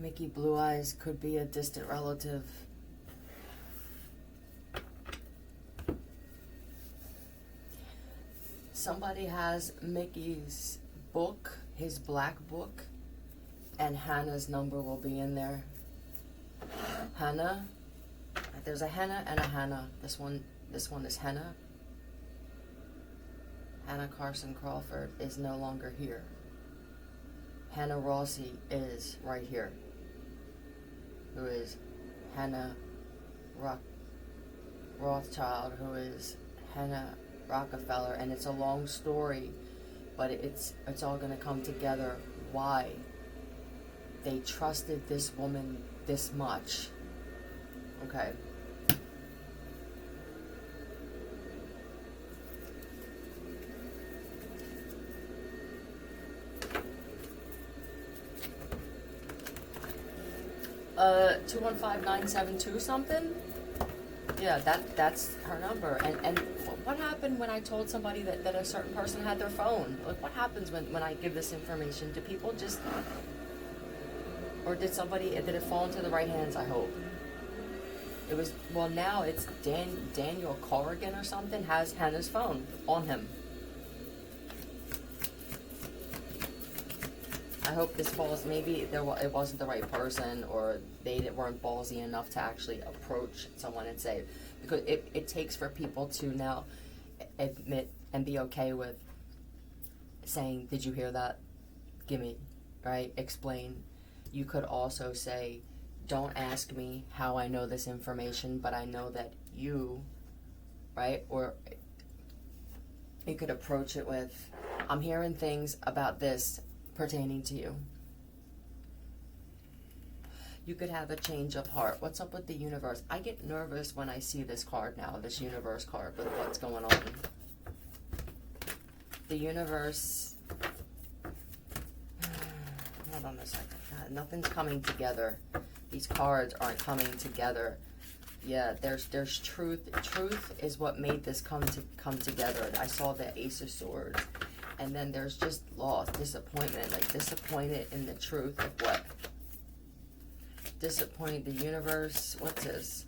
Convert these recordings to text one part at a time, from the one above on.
Mickey Blue Eyes could be a distant relative. Somebody has Mickey's book, his black book, and Hannah's number will be in there. Hannah, there's a Hannah and a Hannah. This one is Hannah. Hannah Carson Crawford is no longer here. Hannah Rossi is right here, who is Hannah Rothschild, who is Hannah Rockefeller, and it's a long story, but it's all going to come together. Why they trusted this woman this much. Okay. Uh, 215-972 something? Yeah, that's her number. And what happened when I told somebody that a certain person had their phone? Like, what happens when I give this information? Do people just... Or did it fall into the right hands, I hope? It was... Well, now it's Daniel Corrigan or something has Hannah's phone on him. I hope this falls, maybe it wasn't the right person, or they weren't ballsy enough to actually approach someone and say, because it takes for people to now admit and be okay with saying, did you hear that? Gimme, right? Explain. You could also say, don't ask me how I know this information, but I know that you, right? Or you could approach it with, I'm hearing things about this pertaining to you. You could have a change of heart. What's up with the universe? I get nervous when I see this card now, this universe card, with what's going on. The universe... Hold on a second. God, nothing's coming together. These cards aren't coming together. Yeah, there's truth. Truth is what made this come together. I saw the Ace of Swords. And then there's just loss, disappointment, like disappointed in the truth of what? Disappointed the universe. What's this?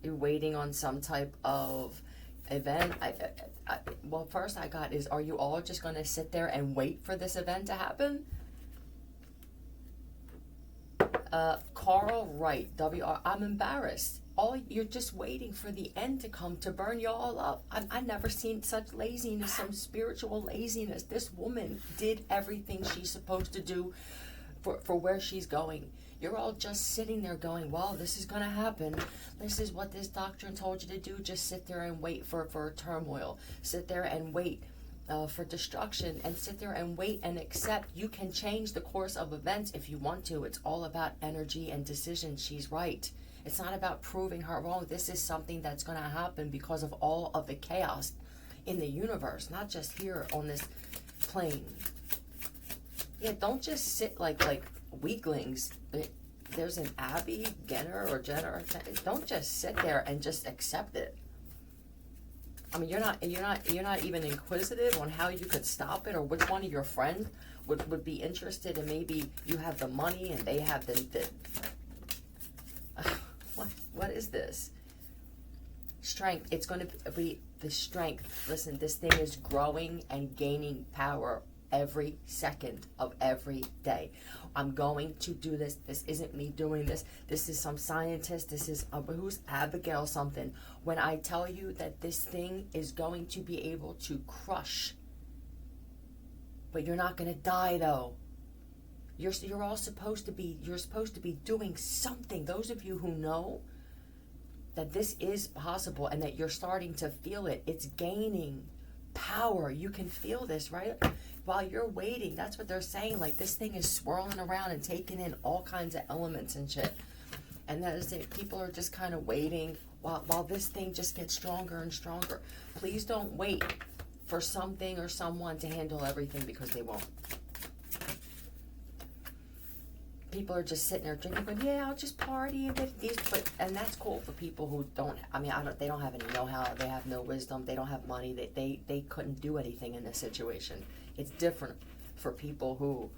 You're waiting on some type of event. Well, first I got is, are you all just going to sit there and wait for this event to happen? Carl Wright, WR, I'm embarrassed. You're just waiting for the end to come to burn you all up. I've never seen such laziness, some spiritual laziness. This woman did everything she's supposed to do for where she's going. You're all just sitting there going, well, this is going to happen. This is what this doctrine told you to do. Just sit there and wait for turmoil. Sit there and wait for destruction, and sit there and wait and accept. You can change the course of events if you want to. It's all about energy and decision. She's right. It's not about proving her wrong. This is something that's going to happen because of all of the chaos in the universe, not just here on this plane. Yeah, don't just sit like weaklings. There's an Abby, Genner, or Jenner. Don't just sit there and just accept it. I mean, you're not even inquisitive on how you could stop it, or which one of your friends would be interested in. Maybe you have the money and they have the what is this? Strength. It's going to be the strength. Listen, this thing is growing and gaining power every second of every day. I'm going to do this. This isn't me doing this. This is some scientist. This is who's Abigail something. When I tell you that this thing is going to be able to crush, but you're not going to die though. You're all supposed to be. You're supposed to be doing something. Those of you who know that this is possible and that you're starting to feel it, it's gaining power. You can feel this, right? While you're waiting, that's what they're saying. Like, this thing is swirling around and taking in all kinds of elements and shit. And that is it. People are just kind of waiting while this thing just gets stronger and stronger. Please don't wait for something or someone to handle everything, because they won't. People are just sitting there drinking, but yeah, I'll just party and get these. And that's cool for people who don't. I mean, they don't have any know-how. They have no wisdom. They don't have money. They couldn't do anything in this situation. It's different for people who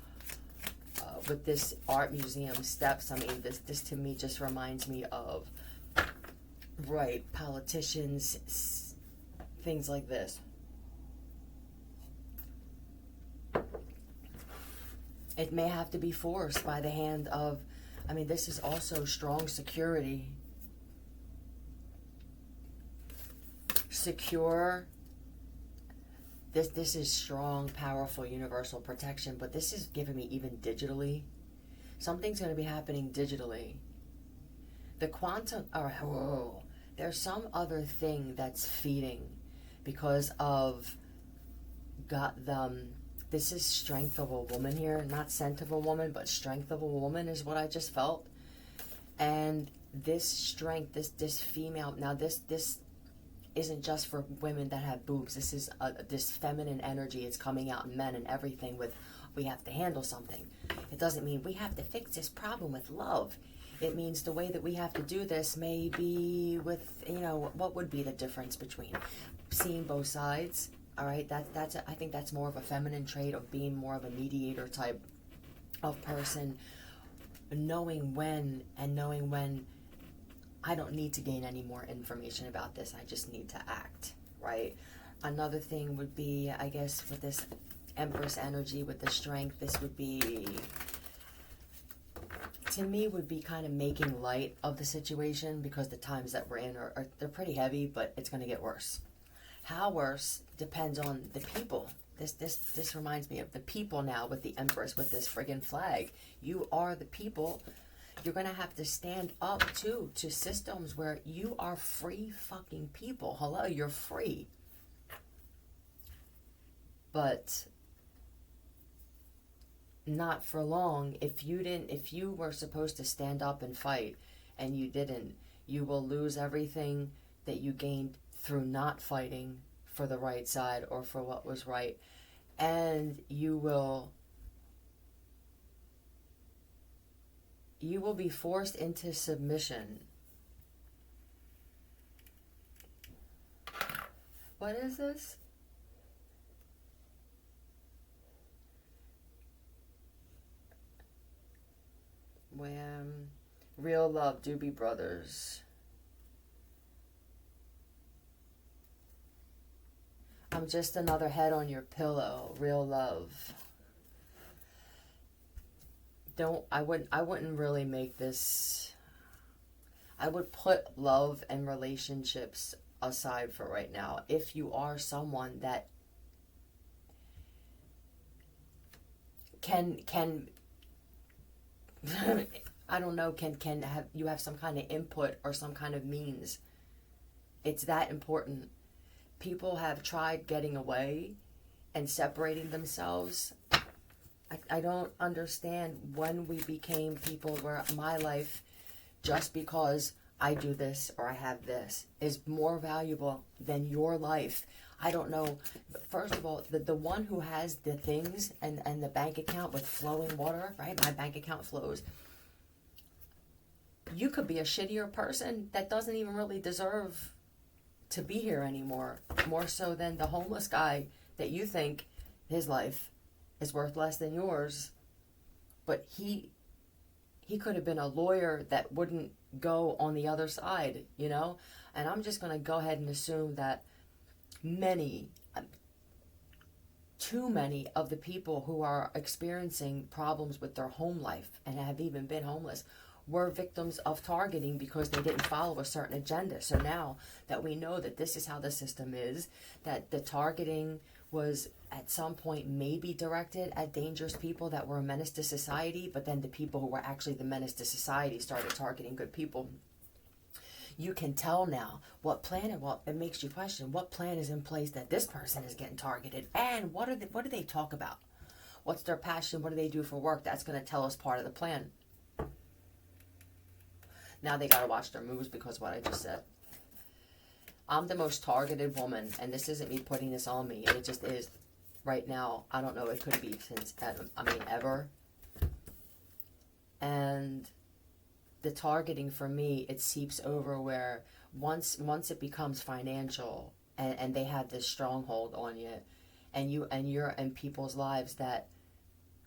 with this art museum steps, I mean, this to me just reminds me of, right, politicians, things like this. It may have to be forced by the hand of, I mean, this is also strong security. Secure. This is strong, powerful, universal protection, but this is giving me even digitally. Something's going to be happening digitally. The quantum, there's some other thing that's feeding because of this is strength of a woman here, not scent of a woman, but strength of a woman is what I just felt. And this strength, this female, now this isn't just for women that have boobs. This is this feminine energy. It's coming out in men and everything with, we have to handle something. It doesn't mean we have to fix this problem with love. It means the way that we have to do this may be with, what would be the difference between seeing both sides? All right, I think that's more of a feminine trait of being more of a mediator type of person, knowing when I don't need to gain any more information about this. I just need to act, right? Another thing would be, I guess, with this Empress energy, with the strength, this would be, to me, would be kind of making light of the situation, because the times that we're in they're pretty heavy, but it's going to get worse. How worse depends on the people. This reminds me of the people now with the Empress, with this friggin' flag. You are the people. You're going to have to stand up, too, to systems where you are free fucking people. Hello, you're free. But not for long. If you were supposed to stand up and fight and you didn't, you will lose everything that you gained through not fighting for the right side or for what was right. And you will be forced into submission. What is this? Wham. Real love, Doobie Brothers. I'm just another head on your pillow. Real love. I wouldn't really make this. I would put love and relationships aside for right now. If you are someone that can I don't know, can have some kind of input or some kind of means. It's that important. People have tried getting away and separating themselves. I don't understand when we became people where my life, just because I do this or I have this, is more valuable than your life. I don't know. First of all, the one who has the things and the bank account with flowing water, right? My bank account flows. You could be a shittier person that doesn't even really deserve to be here anymore. More so than the homeless guy that you think his life is worth less than yours. But he could have been a lawyer that wouldn't go on the other side, And I'm just going to go ahead and assume that too many of the people who are experiencing problems with their home life and have even been homeless were victims of targeting because they didn't follow a certain agenda. So now that we know that this is how the system is, that the targeting was at some point maybe directed at dangerous people that were a menace to society, but then the people who were actually the menace to society started targeting good people. You can tell now what plan, it makes you question what plan is in place that this person is getting targeted, and what do they talk about? What's their passion? What do they do for work? That's going to tell us part of the plan. Now they got to watch their moves because of what I just said. I'm the most targeted woman, and this isn't me putting this on me. It just is right now. I don't know. It could be since, ever. And the targeting for me, it seeps over where once it becomes financial and they have this stronghold on you, and you're in people's lives that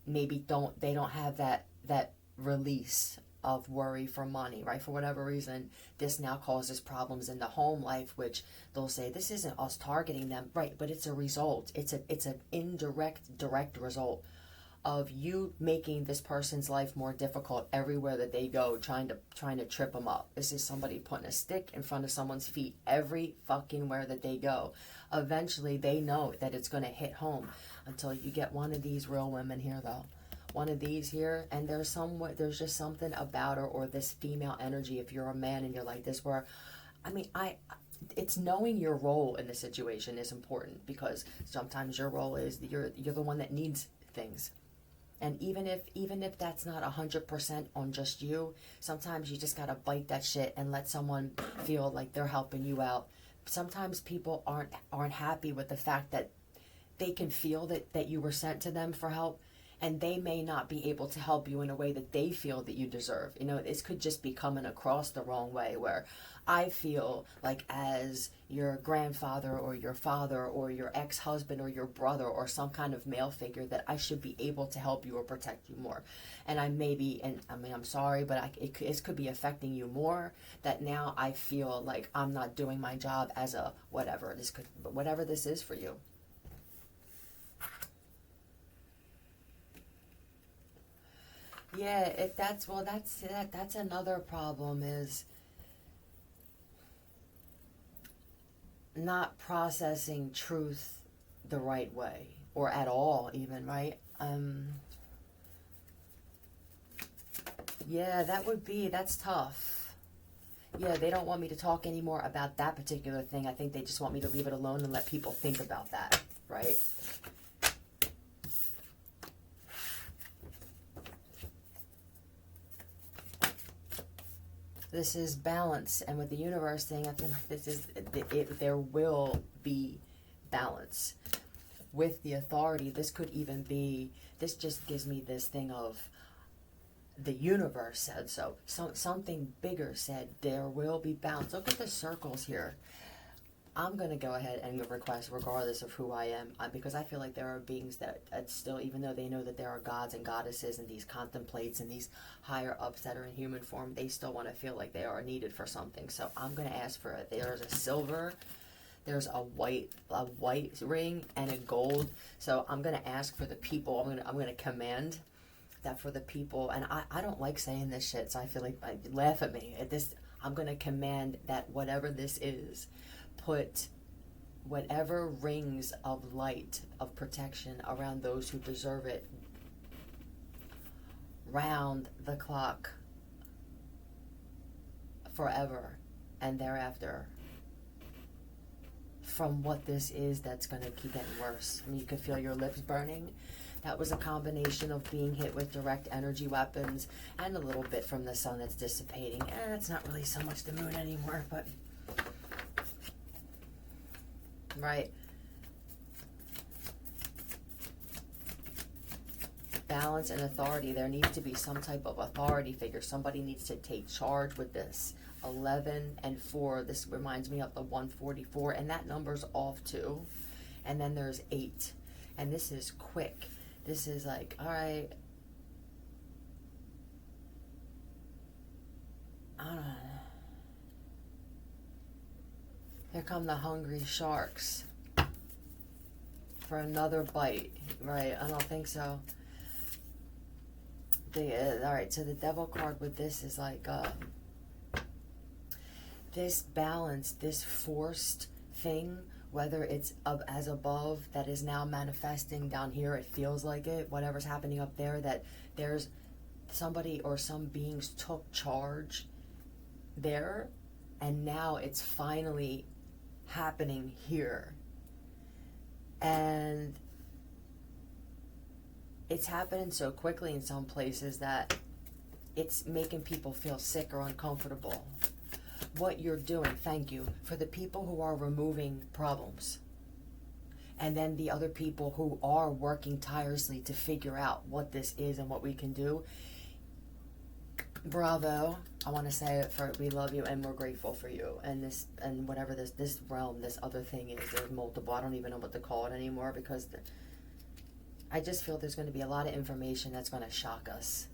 maybe they don't have that release of worry for money, right? For whatever reason, this now causes problems in the home life, which they'll say, this isn't us targeting them, right? But it's a result. It's an indirect, direct result of you making this person's life more difficult everywhere that they go, trying to trip them up. This is somebody putting a stick in front of someone's feet every fucking where that they go. Eventually, they know that it's going to hit home, until you get one of these real women here, though. One of these here, and there's just something about her, or this female energy, if you're a man and you're like this, where, I mean, it's knowing your role in the situation is important, because sometimes your role is you're the one that needs things. And even if that's not 100% on just you, sometimes you just gotta bite that shit and let someone feel like they're helping you out. Sometimes people aren't happy with the fact that they can feel that you were sent to them for help, and they may not be able to help you in a way that they feel that you deserve. You know, this could just be coming across the wrong way, where I feel like, as your grandfather or your father or your ex-husband or your brother or some kind of male figure, that I should be able to help you or protect you more. And I'm sorry, but it could be affecting you more, that now I feel like I'm not doing my job as a whatever this is for you. Yeah, that's another problem, is not processing truth the right way, or at all even, right? Yeah, that's tough. Yeah, they don't want me to talk anymore about that particular thing. I think they just want me to leave it alone and let people think about that, right? This is balance, and with the universe thing, I feel like there will be balance. With the authority, this just gives me this thing of, the universe said so. Something bigger said there will be balance. Look at the circles here. I'm going to go ahead and request, regardless of who I am, because I feel like there are beings that still, even though they know that there are gods and goddesses and these contemplates and these higher ups that are in human form, they still want to feel like they are needed for something. So I'm going to ask for it. There's a silver, there's a white ring, and a gold. So I'm going to ask for the people. I'm going to command that for the people. And I don't like saying this shit, so I feel like, laugh at me at this. I'm going to command that whatever this is, put whatever rings of light, of protection around those who deserve it, round the clock, forever and thereafter, from what this is that's going to keep getting worse. I mean, you can feel your lips burning. That was a combination of being hit with direct energy weapons and a little bit from the sun that's dissipating. And it's not really so much the moon anymore, but right. Balance and authority. There needs to be some type of authority figure. Somebody needs to take charge with this. 11 and 4. This reminds me of the 144, and that number's off too. And then there's 8, and this is quick. This is like, all right, I don't know. Here come the hungry sharks for another bite, right? I don't think so. All right, so the devil card with this is like this balance, this forced thing, whether it's as above that is now manifesting down here, it feels like it, whatever's happening up there, that there's somebody or some beings took charge there, and now it's finally happening here. And it's happening so quickly in some places that it's making people feel sick or uncomfortable. What you're doing, thank you, for the people who are removing problems. And then the other people who are working tirelessly to figure out what this is and what we can do. Bravo. I want to say it for, we love you and we're grateful for you. And this, and whatever this realm, this other thing is, there's multiple. I don't even know what to call it anymore, because I just feel there's going to be a lot of information that's going to shock us.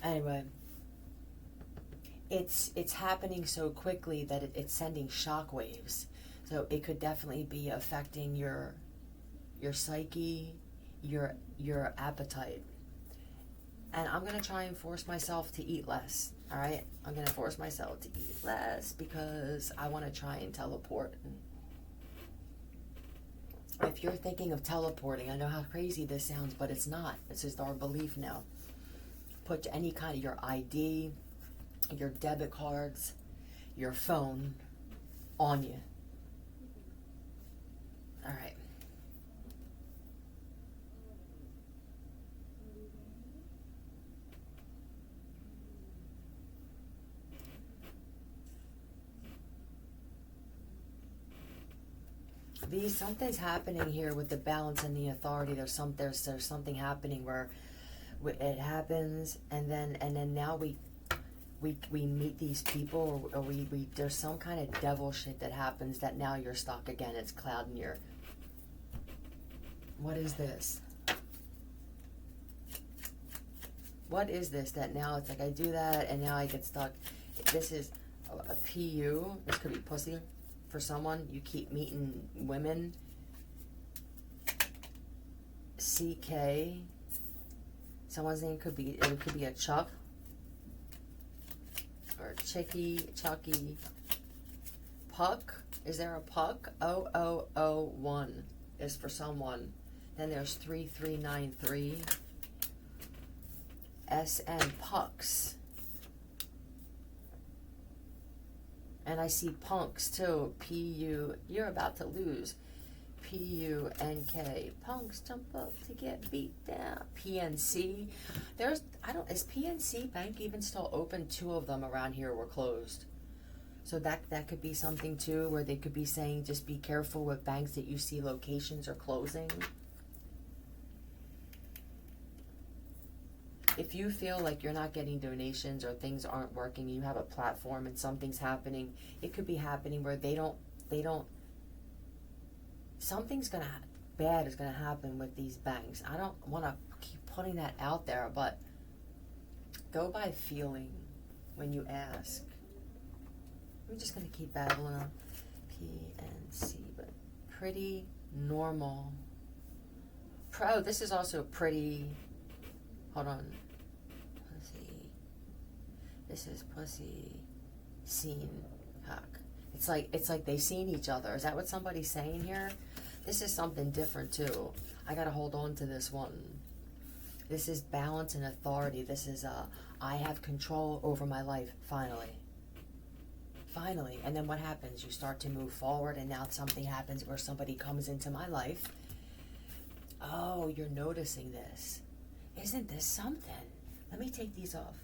Anyway, it's happening so quickly that it's sending shock waves. So it could definitely be affecting your psyche, your appetite. And I'm going to try and force myself to eat less. All right? I'm going to force myself to eat less because I want to try and teleport. If you're thinking of teleporting, I know how crazy this sounds, but it's not. It's just our belief now. Put any kind of your ID, your debit cards, your phone on you. All right. Something's happening here with the balance and the authority. There's something happening where it happens, and then now we meet these people, or we there's some kind of devil shit that happens that now you're stuck again. It's clouding your. What is this? What is this that now it's like I do that and now I get stuck? This is a PU. This could be pussy. For someone, you keep meeting women. CK. Someone's name could be a Chuck or Chicky, Chucky. Puck. Is there a Puck? 0001 is for someone. Then there's 3393. SN Pucks. And I see punks too. PU. You're about to lose. PUNK. Punks jump up to get beat down. PNC. Is PNC Bank even still open? 2 of them around here were closed. So that could be something too, where they could be saying just be careful with banks that you see locations are closing. If you feel like you're not getting donations or things aren't working, you have a platform and something's happening, it could be happening where they don't, something's bad is gonna happen with these banks. I don't want to keep putting that out there, but go by feeling when you ask. I'm just gonna keep battling on PNC, but pretty normal. This is also pretty. Hold on. Pussy. This is pussy. Seen. Huck. It's like they seen each other. Is that what somebody's saying here? This is something different too. I gotta hold on to this one. This is balance and authority. This is I have control over my life. Finally. And then what happens? You start to move forward, and now something happens where somebody comes into my life. Oh, you're noticing this. Isn't this something? Let me take these off.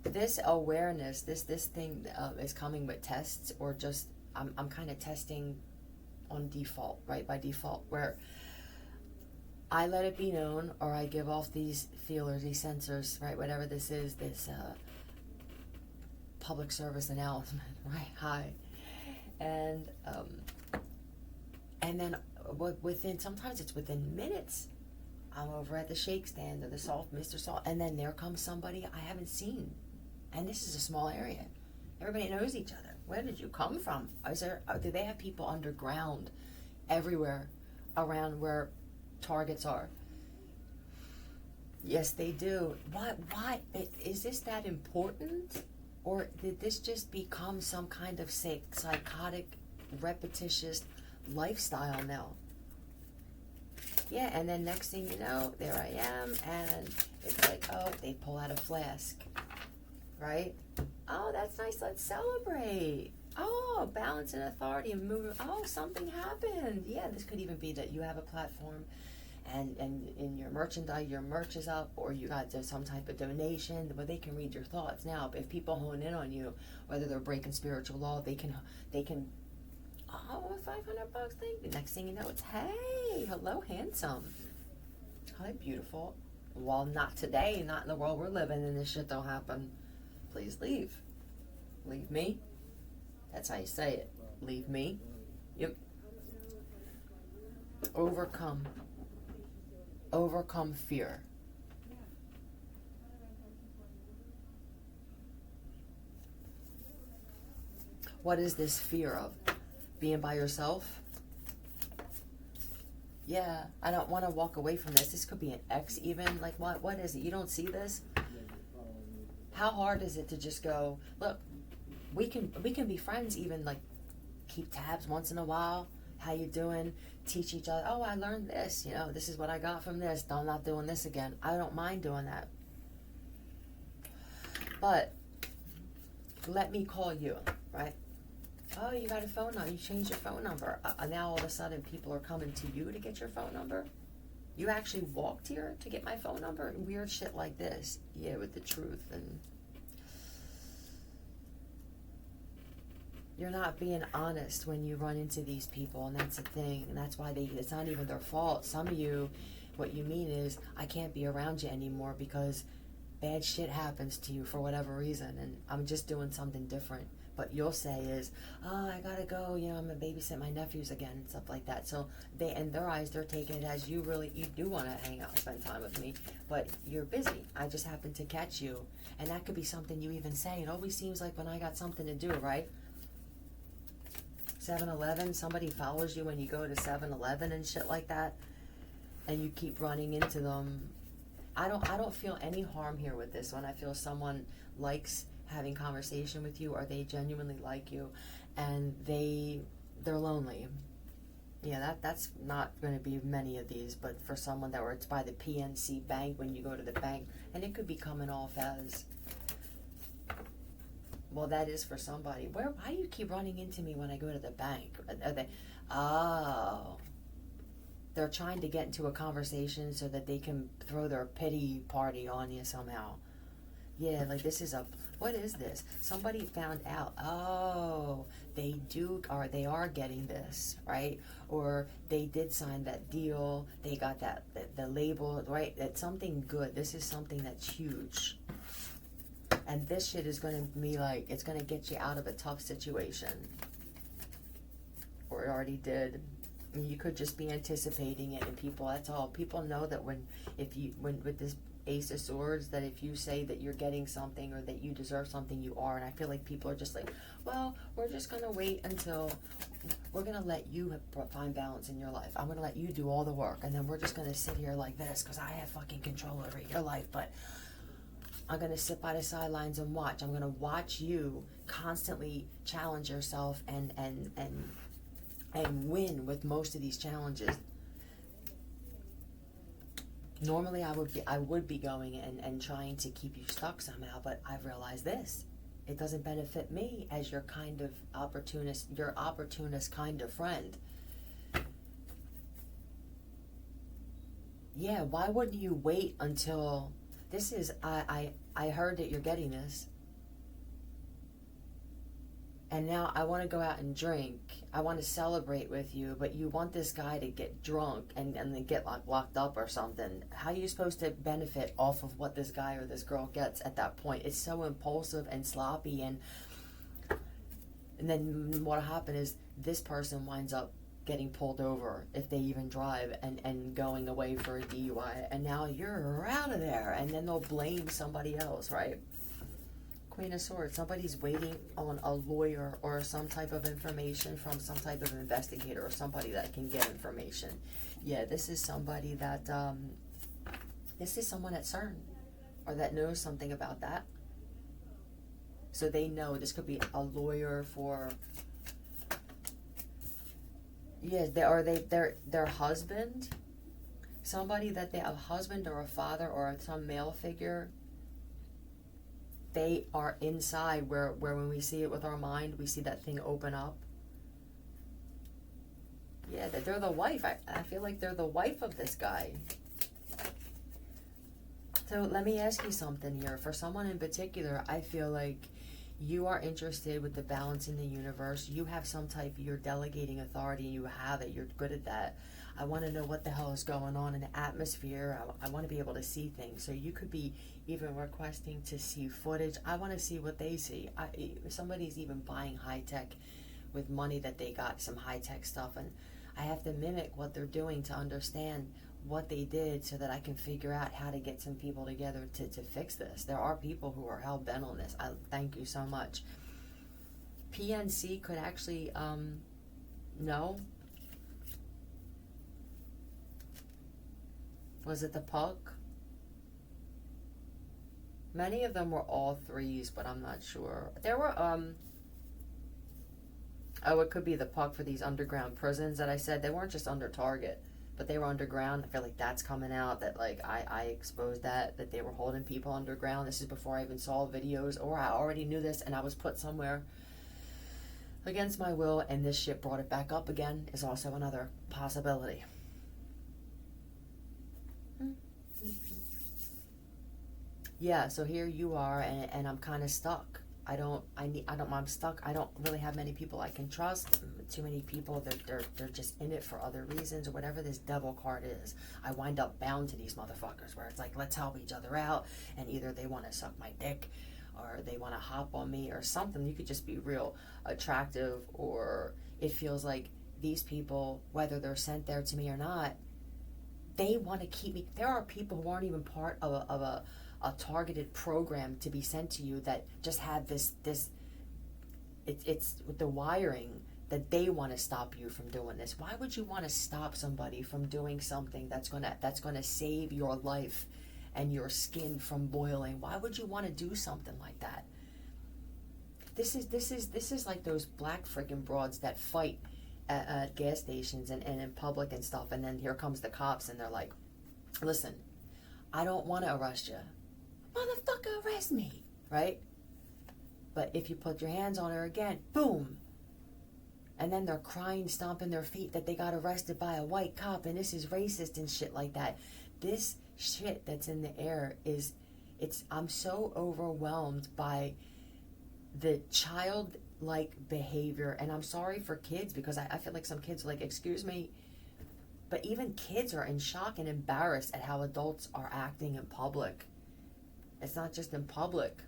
This awareness, this thing is coming with tests, or just I'm kind of testing on default, right? By default, where I let it be known, or I give off these feelers, these sensors, right? Whatever this is, this public service announcement, right? Hi, and then sometimes it's within minutes, I'm over at the shake stand or the Mr. Salt, and then there comes somebody I haven't seen, and this is a small area. Everybody knows each other. Where did you come from? Do they have people underground everywhere around where targets are? Yes, they do. Why? Is this that important? Or did this just become some kind of psychotic, repetitious lifestyle now? Yeah, and then next thing you know, there I am, and it's like, oh, they pull out a flask, right? Oh, that's nice, let's celebrate. Oh, balance and authority and movement. Oh, something happened. Yeah, this could even be that you have a platform, and in your merchandise, your merch is up, or you got some type of donation where they can read your thoughts. Now, if people hone in on you, whether they're breaking spiritual law, they can oh, $500, thank you. Next thing you know, it's, hey, hello, handsome. Hi, beautiful. Well, not today, not in the world we're living in. This shit don't happen. Please leave. Leave me. That's how you say it. Leave me. You overcome fear. What is this fear of? Being by yourself? Yeah, I don't want to walk away from this. This could be an ex even. Like, what is it? You don't see this? How hard is it to just go, look, we can be friends, even like keep tabs once in a while. How you doing? Teach each other. Oh, I learned this. You know, this is what I got from this. I'm not doing this again. I don't mind doing that. But let me call you, right? Oh, you got a phone number. You changed your phone number. Now all of a sudden people are coming to you to get your phone number. You actually walked here to get my phone number? Weird shit like this. Yeah, with the truth. And you're not being honest when you run into these people, and that's the thing. And that's why it's not even their fault. Some of you, what you mean is, I can't be around you anymore because bad shit happens to you for whatever reason, and I'm just doing something different. What you'll say is, oh, I gotta go, you know, I'm gonna babysit my nephews again, and stuff like that. So they, in their eyes, they're taking it as you do want to hang out, spend time with me, but you're busy. I just happened to catch you. And that could be something you even say. It always seems like when I got something to do, right? 7-Eleven, somebody follows you when you go to 7-Eleven and shit like that, and you keep running into them. I don't feel any harm here with this one. I feel someone likes having conversation with you, or they genuinely like you, and they're lonely. Yeah, that's not going to be many of these, but for someone that where it's by the PNC Bank when you go to the bank, and it could be coming off as, well, that is for somebody. Why do you keep running into me when I go to the bank? Are they, oh, they're trying to get into a conversation so that they can throw their pity party on you somehow. Yeah, like this is what is this? Somebody found out, oh, they are getting this, right? Or they did sign that deal, they got the label, right? That's something good. This is something that's huge. And this shit is going to be like, it's going to get you out of a tough situation. Or it already did. And you could just be anticipating it, and people, that's all. People know that when with this Ace of Swords, that if you say that you're getting something or that you deserve something, you are. And I feel like people are just like, well, we're just going to wait until, we're going to let you find balance in your life. I'm going to let you do all the work, and then we're just going to sit here like this because I have fucking control over your life. But I'm going to sit by the sidelines and watch. I'm going to watch you constantly challenge yourself and win with most of these challenges. Normally I would be going and trying to keep you stuck somehow, but I've realized this. It doesn't benefit me as your kind of opportunist kind of friend. Yeah, why wouldn't you wait until this is, I heard that you're getting this. And now I want to go out and drink. I want to celebrate with you, but you want this guy to get drunk and then get locked up or something. How are you supposed to benefit off of what this guy or this girl gets at that point? It's so impulsive and sloppy, and then what'll happen is this person winds up getting pulled over if they even drive and going away for a DUI, and now you're out of there, and then they'll blame somebody else, right? Queen of Swords, somebody's waiting on a lawyer or some type of information from some type of investigator or somebody that can get information. Yeah, this is somebody that, this is someone at CERN or that knows something about that. So they know this could be a lawyer for, yeah, their husband, somebody that they have, a husband or a father or some male figure. They are inside where when we see it with our mind, we see that thing open up. Yeah, that they're the wife. I feel like they're the wife of this guy. So let me ask you something here. For someone in particular, I feel like you are interested with the balance in the universe. You have some type, you're delegating authority, you have it, you're good at that. I want to know what the hell is going on in the atmosphere. I want to be able to see things. So you could be even requesting to see footage. I want to see what they see. If somebody's even buying high-tech with money that they got, some high-tech stuff, and I have to mimic what they're doing to understand what they did so that I can figure out how to get some people together to fix this. There are people who are hell-bent on this. I thank you so much. PNC could actually, no. Was it the puck? Many of them were all threes, but I'm not sure. There were, oh, it could be the puck for these underground prisons that I said. They weren't just under target, but they were underground. I feel like that's coming out, that like I exposed that they were holding people underground. This is before I even saw videos, or I already knew this and I was put somewhere against my will, and this shit brought it back up again, is also another possibility. Yeah, so here you are, and I'm kind of stuck. I'm stuck. I don't really have many people I can trust. Too many people, they're just in it for other reasons, or whatever this devil card is. I wind up bound to these motherfuckers, where it's like, let's help each other out, and either they want to suck my dick, or they want to hop on me, or something. You could just be real attractive, or it feels like these people, whether they're sent there to me or not, they want to keep me. There are people who aren't even part of a targeted program to be sent to you, that just have this it's with the wiring that they want to stop you from doing this. Why would you want to stop somebody from doing something that's gonna save your life and your skin from boiling? Why would you want to do something like that? This is like those black freaking broads that fight at gas stations and in public and stuff, and then here comes the cops and they're like, listen, I don't want to arrest you. Motherfucker, arrest me, right? But if you put your hands on her again, boom. And then they're crying, stomping their feet that they got arrested by a white cop and this is racist and shit like that. This shit that's in the air I'm so overwhelmed by the childlike behavior. And I'm sorry for kids, because I feel like some kids are like, excuse me. But even kids are in shock and embarrassed at how adults are acting in public. It's not just in public.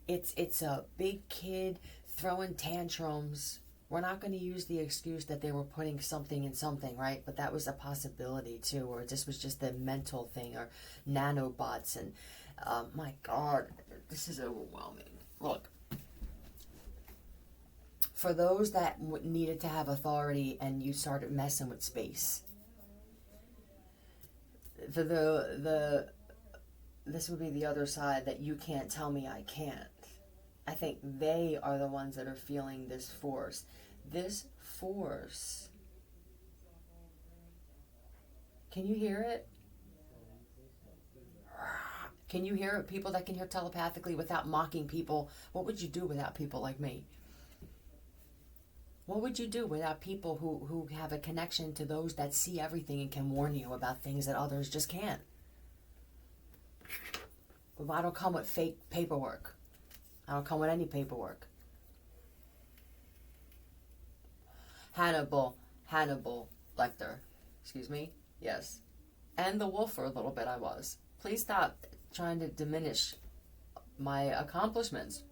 It's a big kid throwing tantrums. We're not going to use the excuse that they were putting something in something, right? But that was a possibility too, or this was just a mental thing, or nanobots, and my God, this is overwhelming. Look, for those that needed to have authority and you started messing with space, for this would be the other side, that you can't tell me I can't. I think they are the ones that are feeling this force. This force. Can you hear it? Can you hear it? People that can hear telepathically without mocking people. What would you do without people like me? What would you do without people who have a connection to those that see everything and can warn you about things that others just can't? But I don't come with fake paperwork. I don't come with any paperwork. Hannibal Lecter. Excuse me? Yes. And the wolf for a little bit I was. Please stop trying to diminish my accomplishments.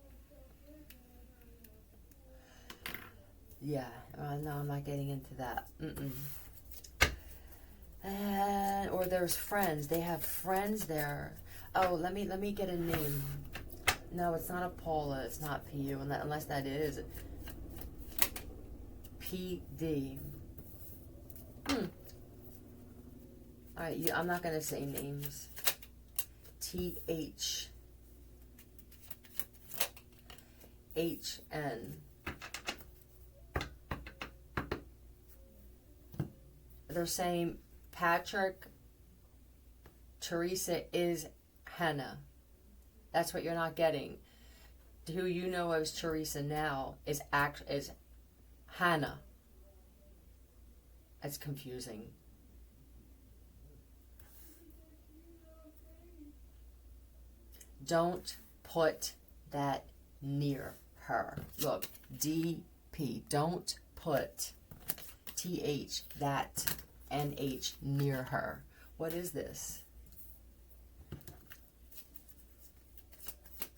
Yeah, no, I'm not getting into that. And, or there's friends. They have friends there. Oh, let me get a name. No, it's not a Paula. It's not PU, unless that is. PD. Alright, I'm not going to say names. TH. HN. They're saying Patrick, Teresa is Hannah. That's what you're not getting. Who you know as Teresa now is Hannah. That's confusing. Don't put that near her. Look, DP. Don't put TH, that, NH near her. What is this?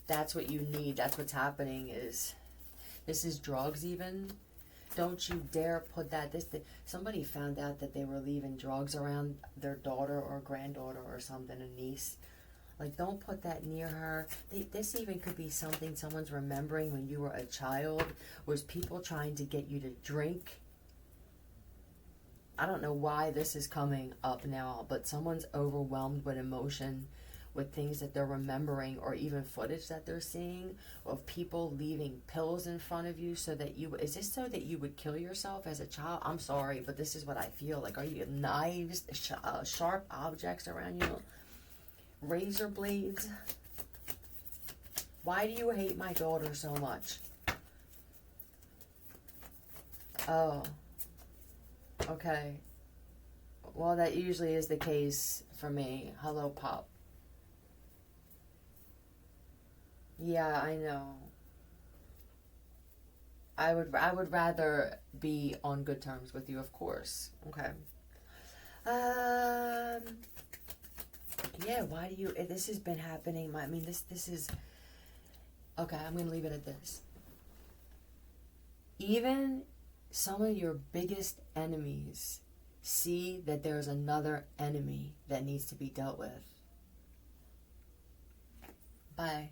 That's what you need. That's what's happening. Is this is drugs even? Don't you dare put that. Somebody found out that they were leaving drugs around their daughter or granddaughter or something, a niece. Like, don't put that near her. This even could be something someone's remembering when you were a child. Was people trying to get you to drink? I don't know why this is coming up now, but someone's overwhelmed with emotion, with things that they're remembering, or even footage that they're seeing of people leaving pills in front of you so that you... Is this so that you would kill yourself as a child? I'm sorry, but this is what I feel. Like, are you knives, sharp objects around you? Razor blades? Why do you hate my daughter so much? Oh. Okay. Well, that usually is the case for me. Hello, Pop. Yeah, I know. I would rather be on good terms with you, of course. Okay. Yeah, why do you... This has been happening. I mean, this is... Okay, I'm going to leave it at this. Even some of your biggest enemies see that there's another enemy that needs to be dealt with. Bye.